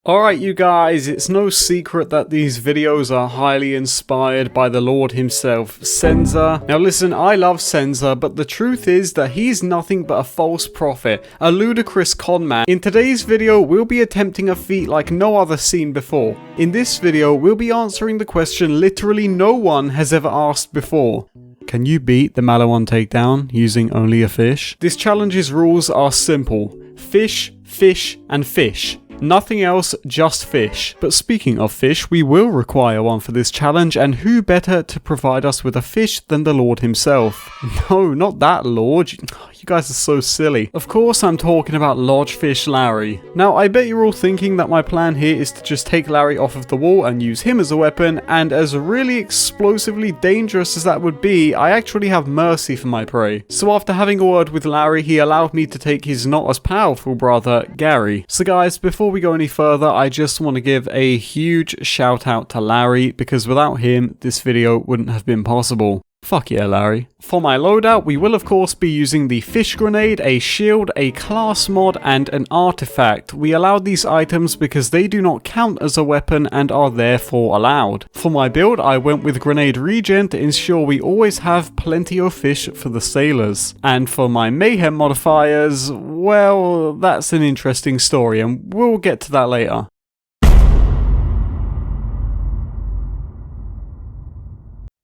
Alright you guys, it's no secret that these videos are highly inspired by the Lord himself, Senza. Now listen, I love Senza, but the truth is that he's nothing but a false prophet, a ludicrous conman. In today's video, we'll be attempting a feat like no other seen before. In this video, we'll be answering the question literally no one has ever asked before. Can you beat the Maliwan Takedown using only a fish? This challenge's rules are simple. Fish, fish, and fish. Nothing else, just fish. But speaking of fish, we will require one for this challenge, and who better to provide us with a fish than the Lord himself? No, not that Lord. You guys are so silly. Of course I'm talking about Lodgefish Larry. Now I bet you're all thinking that my plan here is to just take Larry off of the wall and use him as a weapon, and as really explosively dangerous as that would be, I actually have mercy for my prey. So after having a word with Larry, he allowed me to take his not as powerful brother, Gary. So guys, before we go any further, I just want to give a huge shout out to Larry, because without him, this video wouldn't have been possible. Fuck yeah, Larry. For my loadout, we will of course be using the fish grenade, a shield, a class mod, and an artifact. We allowed these items because they do not count as a weapon and are therefore allowed. For my build, I went with grenade regen to ensure we always have plenty of fish for the sailors. And for my mayhem modifiers, well, that's an interesting story and we'll get to that later.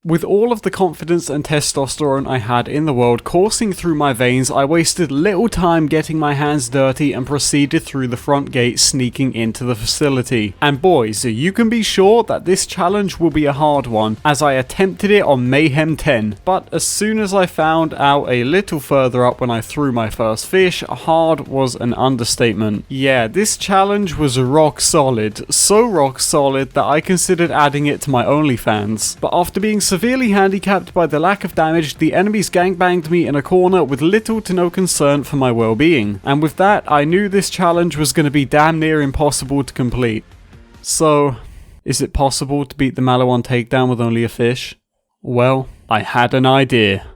With all of the confidence and testosterone I had in the world coursing through my veins, I wasted little time getting my hands dirty and proceeded through the front gate, sneaking into the facility. And boys, you can be sure that this challenge will be a hard one, as I attempted it on Mayhem 10. But as soon as I found out a little further up when I threw my first fish, hard was an understatement. Yeah, this challenge was rock solid. So rock solid that I considered adding it to my OnlyFans. But after being severely handicapped by the lack of damage, the enemies gangbanged me in a corner with little to no concern for my well-being. And with that, I knew this challenge was going to be damn near impossible to complete. So, is it possible to beat the Maliwan Takedown with only a fish? Well, I had an idea.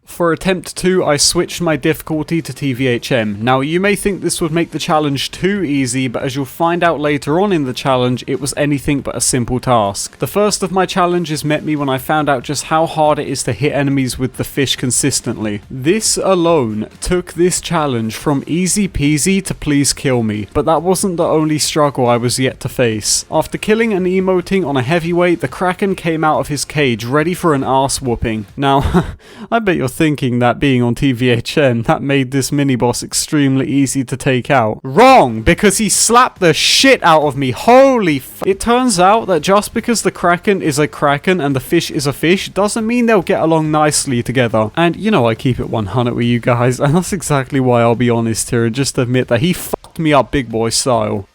For attempt 2, I switched my difficulty to TVHM. Now you may think this would make the challenge too easy, but as you'll find out later on in the challenge, it was anything but a simple task. The first of my challenges met me when I found out just how hard it is to hit enemies with the fish consistently. This alone took this challenge from easy peasy to please kill me, but that wasn't the only struggle I was yet to face. After killing and emoting on a heavyweight, the Kraken came out of his cage ready for an ass whooping. Now, I bet you're thinking that being on TVHM, that made this mini-boss extremely easy to take out. Wrong! Because he slapped the shit out of me. Holy f... It turns out that just because the Kraken is a Kraken and the fish is a fish, doesn't mean they'll get along nicely together. And you know I keep it 100 with you guys, and that's exactly why I'll be honest here and just admit that he fucked me up big boy style.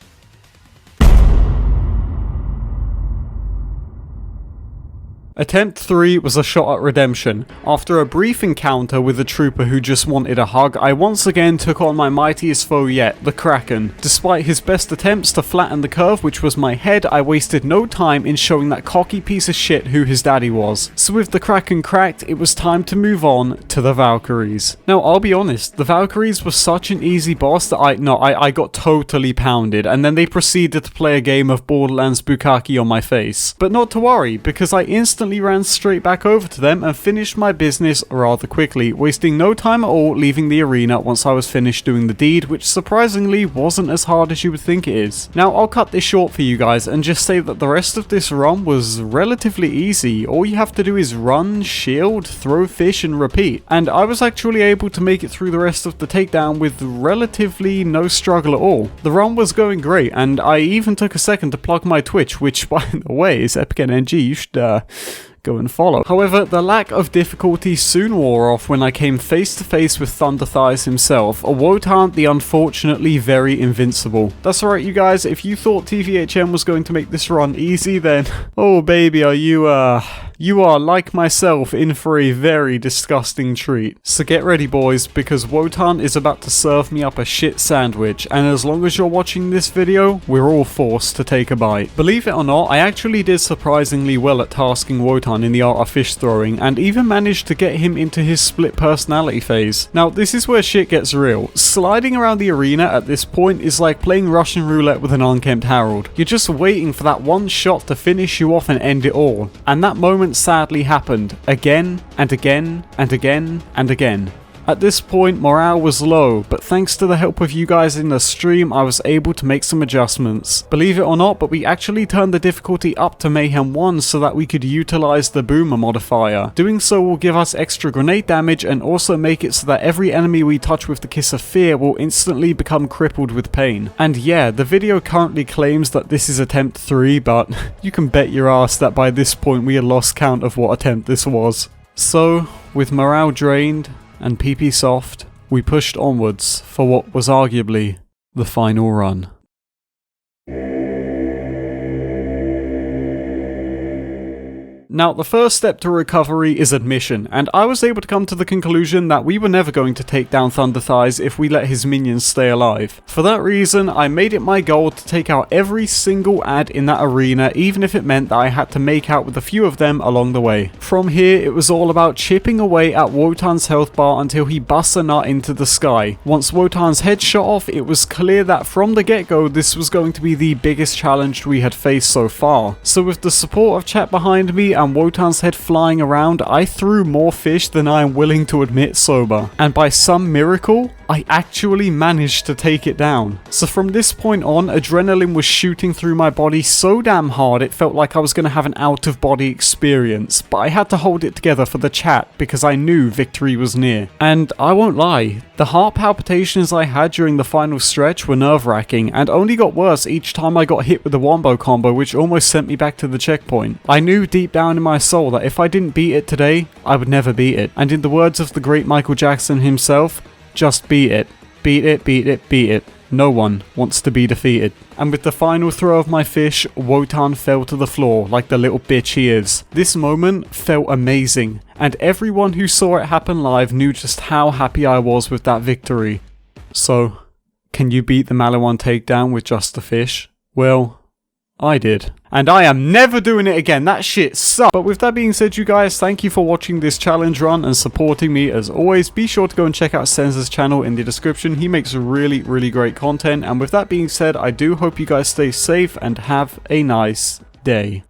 Attempt 3 was a shot at redemption. After a brief encounter with a trooper who just wanted a hug, I once again took on my mightiest foe yet, the Kraken. Despite his best attempts to flatten the curve, which was my head, I wasted no time in showing that cocky piece of shit who his daddy was. So with the Kraken cracked, it was time to move on to the Valkyries. Now I'll be honest, the Valkyries was such an easy boss that I got totally pounded, and then they proceeded to play a game of Borderlands Bukkake on my face. But not to worry, because I instantly ran straight back over to them and finished my business rather quickly, wasting no time at all leaving the arena once I was finished doing the deed, which surprisingly wasn't as hard as you would think it is. Now I'll cut this short for you guys and just say that the rest of this run was relatively easy. All you have to do is run, shield, throw fish and repeat. And I was actually able to make it through the rest of the takedown with relatively no struggle at all. The run was going great, and I even took a second to plug my Twitch, which by the way is EpicNNG. You should go and follow. However, the lack of difficulty soon wore off when I came face to face with Thunder Thighs himself, a Wotan the unfortunately very invincible. That's alright you guys, if you thought TVHM was going to make this run easy, then oh baby, are you You are, like myself, in for a very disgusting treat. So get ready, boys, because Wotan is about to serve me up a shit sandwich, and as long as you're watching this video, we're all forced to take a bite. Believe it or not, I actually did surprisingly well at tasking Wotan in the art of fish throwing, and even managed to get him into his split personality phase. Now, this is where shit gets real. Sliding around the arena at this point is like playing Russian roulette with an unkempt Harold. You're just waiting for that one shot to finish you off and end it all. And that moment sadly happened. Again, and again, and again, and again. At this point, morale was low, but thanks to the help of you guys in the stream, I was able to make some adjustments. Believe it or not, but we actually turned the difficulty up to Mayhem 1 so that we could utilize the Boomer modifier. Doing so will give us extra grenade damage and also make it so that every enemy we touch with the Kiss of Fear will instantly become crippled with pain. And yeah, the video currently claims that this is attempt 3, but you can bet your ass that by this point we had lost count of what attempt this was. So, with morale drained, and PP soft, we pushed onwards for what was arguably the final run. Now, the first step to recovery is admission, and I was able to come to the conclusion that we were never going to take down Thunder Thighs if we let his minions stay alive. For that reason, I made it my goal to take out every single ad in that arena, even if it meant that I had to make out with a few of them along the way. From here, it was all about chipping away at Wotan's health bar until he busts a nut into the sky. Once Wotan's head shot off, it was clear that from the get-go, this was going to be the biggest challenge we had faced so far. So with the support of chat behind me and Wotan's head flying around, I threw more fish than I am willing to admit sober. And by some miracle, I actually managed to take it down. So from this point on, adrenaline was shooting through my body so damn hard it felt like I was going to have an out-of-body experience. But I had to hold it together for the chat because I knew victory was near. And I won't lie, the heart palpitations I had during the final stretch were nerve-wracking and only got worse each time I got hit with the wombo combo, which almost sent me back to the checkpoint. I knew deep down in my soul that if I didn't beat it today, I would never beat it. And in the words of the great Michael Jackson himself, just beat it. Beat it, beat it, beat it. No one wants to be defeated. And with the final throw of my fish, Wotan fell to the floor like the little bitch he is. This moment felt amazing, and everyone who saw it happen live knew just how happy I was with that victory. So, can you beat the Maliwan Takedown with just a fish? Well, I did. And I am never doing it again, that shit sucks. But with that being said, you guys, thank you for watching this challenge run and supporting me as always. Be sure to go and check out Senza's channel in the description. He makes really great content. And with that being said, I do hope you guys stay safe and have a nice day.